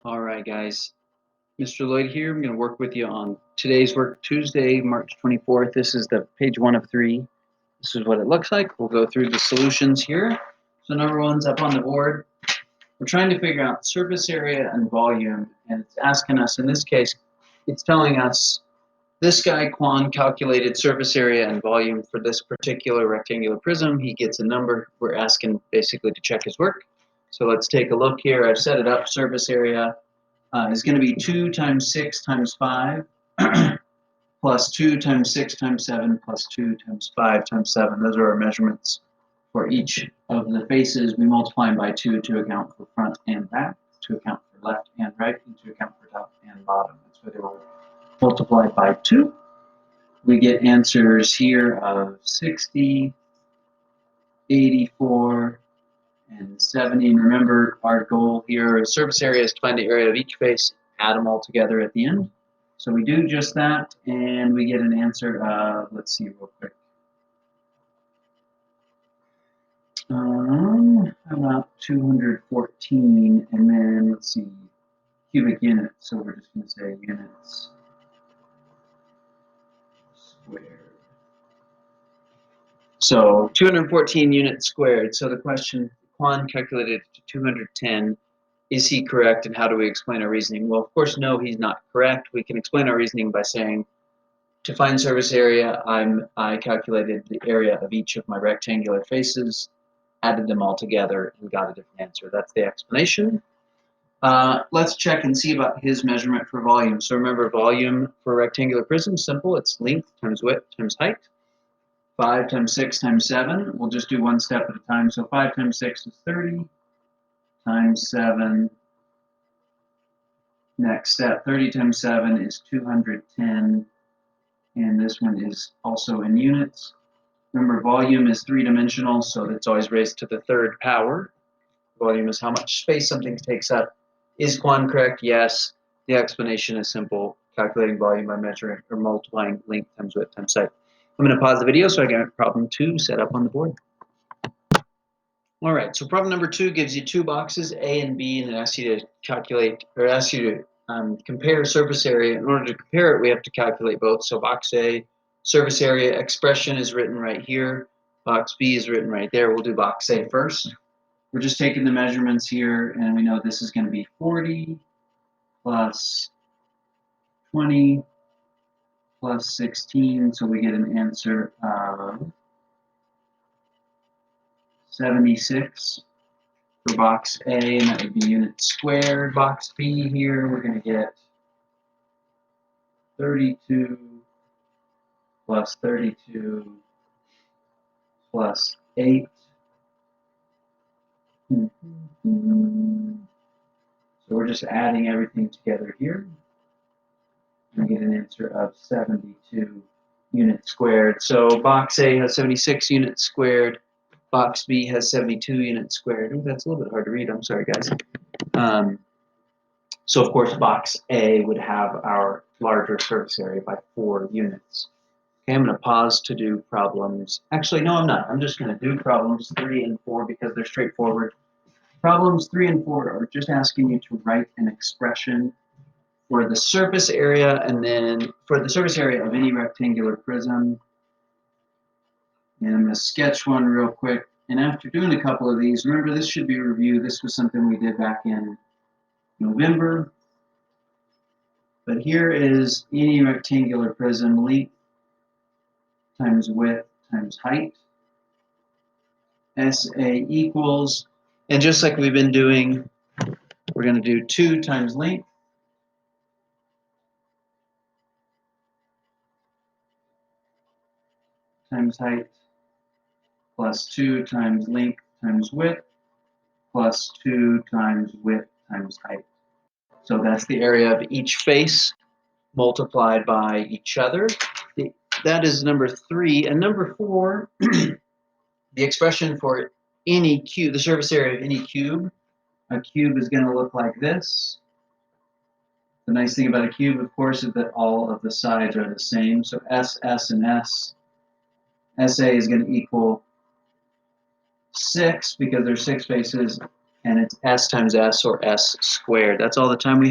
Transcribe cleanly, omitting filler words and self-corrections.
All right, guys. Mr. Lloyd here. I'm going to work with you on today's work, Tuesday, March 24th. This is the page 1 of 3. This is what it looks like. We'll go through the solutions here. So number 1's up on the board. We're trying to figure out surface area and volume, and it's asking us, in this case, it's telling us this guy, Quan, calculated surface area and volume for this particular rectangular prism. He gets a number. We're asking basically to check his work. So let's take a look here. I've set it up. Surface area is going to be 2 times 6 times 5 plus 2 times 6 times 7 plus 2 times 5 times 7. Those are our measurements for each of the faces. We multiply them by 2 to account for front and back, to account for left and right, and to account for top and bottom. That's why they were multiplied by 2. We get answers here of 60, 84, and 70. And remember, our goal here is surface area is to find the area of each face, add them all together at the end. So we do just that, and we get an answer of, let's see real quick. About 214, and then let's see, cubic units. So we're just going to say units squared. So 214 units squared. So the question, Quan calculated to 210. Is he correct, and how do we explain our reasoning? Well, of course, no, he's not correct. We can explain our reasoning by saying, to find surface area, I calculated the area of each of my rectangular faces, added them all together, and got a different answer. That's the explanation. Let's check and see about his measurement for volume. So remember, volume for a rectangular prism, simple. It's length times width times height. 5 times 6 times 7. We'll just do one step at a time. So 5 times 6 is 30 times 7. Next step, 30 times 7 is 210. And this one is also in units. Remember, volume is three-dimensional, so it's always raised to the third power. Volume is how much space something takes up. Is Quan correct? Yes. The explanation is simple. Calculating volume by measuring or multiplying length times width times height. I'm going to pause the video so I can get problem 2 set up on the board. All right, so problem number 2 gives you 2 boxes, A and B, and it asks you to calculate, or asks you to compare surface area. In order to compare it, we have to calculate both. So box A, surface area expression is written right here. Box B is written right there. We'll do box A first. We're just taking the measurements here, and we know this is going to be 40 plus 20 plus 16, so we get an answer of 76 for box A, and that would be units squared. Box B here, we're going to get 32 plus 32 plus 8. So we're just adding everything together here. We get an answer of 72 units squared. So box A has 76 units squared. Box B has 72 units squared. Ooh, that's a little bit hard to read. I'm sorry, guys. So, of course, box A would have our larger surface area by 4 units. Okay, I'm going to pause to do problems. Actually, no, I'm not. I'm just going to do problems 3 and 4 because they're straightforward. Problems 3 and 4 are just asking you to write an expression for the surface area, and then for the surface area of any rectangular prism. And I'm going to sketch one real quick. And after doing a couple of these, remember this should be a review. This was something we did back in November. But here is any rectangular prism, length times width times height. SA equals, and just like we've been doing, we're going to do 2 times length times height plus 2 times length times width plus 2 times width times height. So that's the area of each face multiplied by each other. That is number 3. And number 4, the expression for any cube, the surface area of any cube. A cube is going to look like this. The nice thing about a cube, of course, is that all of the sides are the same. So S, S, and S. SA is going to equal 6 because there's 6 faces. and it's s times s, or s squared. That's all the time we have.